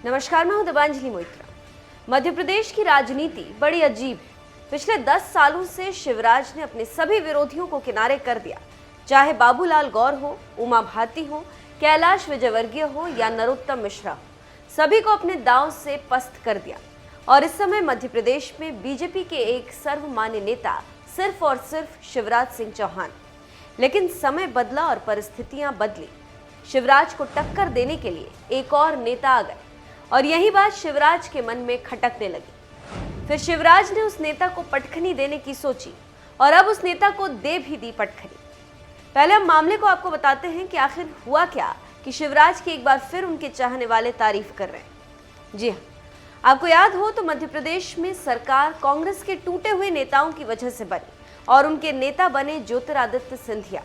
नमस्कार, मैं हूं दिव्यांजलि मोइत्रा। मध्य प्रदेश की राजनीति बड़ी अजीब है। पिछले 10 सालों से शिवराज ने अपने सभी विरोधियों को किनारे कर दिया, चाहे बाबूलाल गौर हो, उमा भारती हो, कैलाश विजयवर्गीय हो या नरोत्तम मिश्रा हो, सभी को अपने दांव से पस्त कर दिया। और इस समय मध्य प्रदेश में बीजेपी के एक सर्वमान्य नेता सिर्फ और सिर्फ शिवराज सिंह चौहान। लेकिन समय बदला और परिस्थितियां बदली। शिवराज को टक्कर देने के लिए एक और नेता आ गए और यही बात शिवराज के मन में खटकने लगी। फिर शिवराज ने उस नेता को पटखनी देने की सोची और अब उस नेता को दे भी दी पटखनी। पहले हम मामले को आपको बताते हैं कि आखिर हुआ क्या कि शिवराज की एक बार फिर उनके चाहने वाले तारीफ कर रहे हैं। जी हाँ, आपको याद हो तो मध्य प्रदेश में सरकार कांग्रेस के टूटे हुए नेताओं की वजह से बनी और उनके नेता बने ज्योतिरादित्य सिंधिया।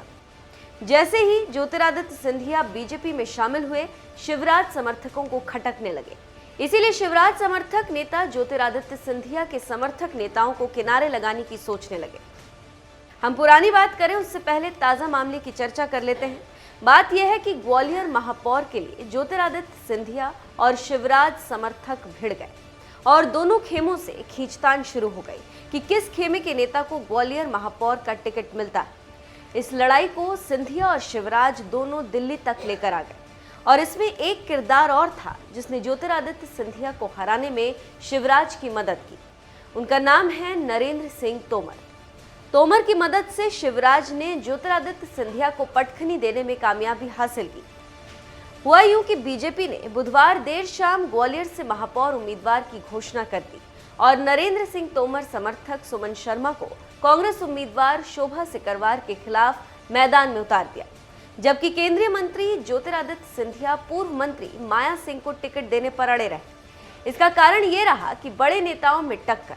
जैसे ही ज्योतिरादित्य सिंधिया बीजेपी में शामिल हुए, शिवराज समर्थकों को खटकने लगे। इसीलिए शिवराज समर्थक नेता ज्योतिरादित्य सिंधिया के समर्थक नेताओं को किनारे लगाने की सोचने लगे। हम पुरानी बात करें उससे पहले ताजा मामले की चर्चा कर लेते हैं। बात यह है कि ग्वालियर महापौर के लिए ज्योतिरादित्य सिंधिया और शिवराज समर्थक भिड़ गए और दोनों खेमों से खींचतान शुरू हो गई कि किस खेमे के नेता को ग्वालियर महापौर का टिकट मिलता है। इस लड़ाई को सिंधिया और शिवराज दोनों दिल्ली तक लेकर आ गए और इसमें एक किरदार और था जिसने ज्योतिरादित्य सिंधिया को हराने में शिवराज की मदद की। उनका नाम है नरेंद्र सिंह तोमर। तोमर की मदद से शिवराज ने ज्योतिरादित्य सिंधिया को पटखनी देने में कामयाबी हासिल की। हुआ यूं कि बीजेपी ने बुधवार देर शाम ग्वालियर से महापौर उम्मीदवार की घोषणा कर दी और नरेंद्र सिंह तोमर समर्थक सुमन शर्मा को कांग्रेस उम्मीदवार शोभा सिकरवार के खिलाफ मैदान में उतार दिया, जबकि केंद्रीय मंत्री ज्योतिरादित्य सिंधिया पूर्व मंत्री माया सिंह को टिकट देने पर अड़े रहे। इसका कारण ये रहा कि बड़े नेताओं में टक्कर।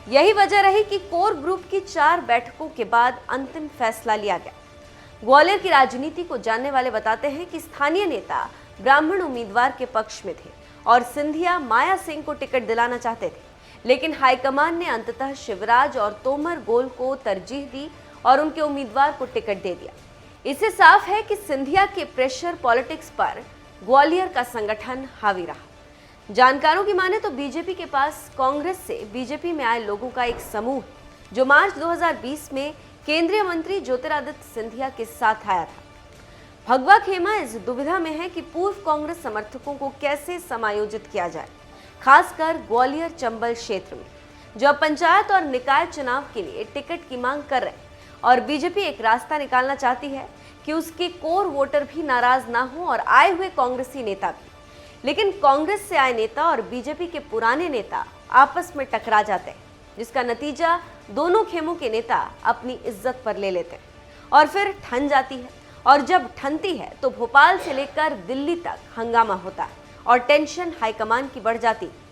यही वजह रही कि कोर ग्रुप की 4 बैठकों के बाद अंतिम फैसला लिया गया। ग्वालियर की राजनीति को जानने वाले बताते हैं कि स्थानीय नेता ब्राह्मण उम्मीदवार के पक्ष में थे और सिंधिया माया सिंह को टिकट दिलाना चाहते थे, लेकिन हाईकमान ने अंततः शिवराज और तोमर गोल को तरजीह दी और उनके उम्मीदवार को टिकट दे दिया। इससे साफ है कि सिंधिया के प्रेशर पॉलिटिक्स पर ग्वालियर का संगठन हावी रहा। जानकारों की माने तो बीजेपी के पास कांग्रेस से बीजेपी में आए लोगों का एक समूह जो मार्च 2020 में केंद्रीय मंत्री ज्योतिरादित्य सिंधिया के साथ आया था। भगवा खेमा इस दुविधा में है कि पूर्व कांग्रेस समर्थकों को कैसे समायोजित किया जाए, खासकर ग्वालियर चंबल क्षेत्र में, जो अब पंचायत और निकाय चुनाव के लिए टिकट की मांग कर रहे हैं। और बीजेपी एक रास्ता निकालना चाहती है कि उसके कोर वोटर भी नाराज ना हो और आए हुए कांग्रेसी नेता भी। लेकिन कांग्रेस से आए नेता और बीजेपी के पुराने नेता आपस में टकरा जाते हैं, जिसका नतीजा दोनों खेमों के नेता अपनी इज्जत पर ले लेते हैं और फिर ठन जाती है। और जब ठनती है तो भोपाल से लेकर दिल्ली तक हंगामा होता है और टेंशन हाईकमान की बढ़ जाती है।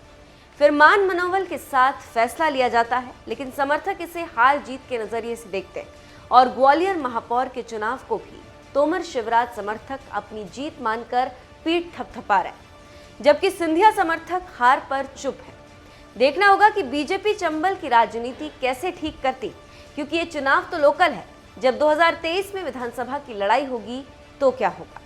फिर मान मनोबल के साथ फैसला लिया जाता है, लेकिन समर्थक इसे हार जीत के नजरिए से देखते हैं और ग्वालियर महापौर के चुनाव को भी तोमर शिवराज समर्थक अपनी जीत मानकर पीठ थपथपा रहे हैं, जबकि सिंधिया समर्थक हार पर चुप है। देखना होगा कि बीजेपी चंबल की राजनीति कैसे ठीक करती, क्योंकि ये चुनाव तो लोकल है। जब 2023 में विधानसभा की लड़ाई होगी तो क्या होगा।